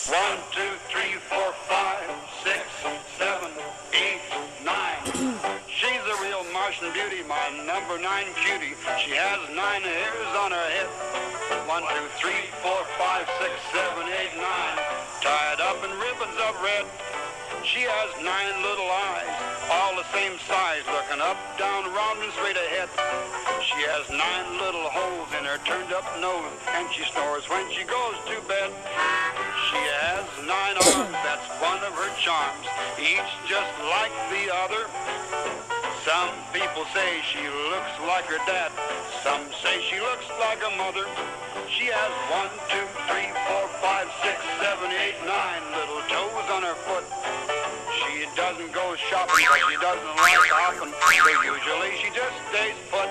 1, 2, 3, 4, 5, 6, 7, 8, 9. She's a real Martian beauty, my number 9 cutie. She has 9 hairs on her head. 1, 2, 3, 4, 5, 6, 7, 8, 9. Tied up in ribbons of red. She has 9 little eyes, all the same size, looking up, down, round, and straight ahead. She has 9 little holes in her turned up nose, and she snores when she goes to bed. She has 9 arms, that's one of her charms, each just like the other. Some people say she looks like her dad, some say she looks like a mother. She has 1, 2, 3, 4, 5, 6, 7, 8, 9 little toes on her foot. She doesn't go shopping, but she doesn't like hopping, so usually she just stays put.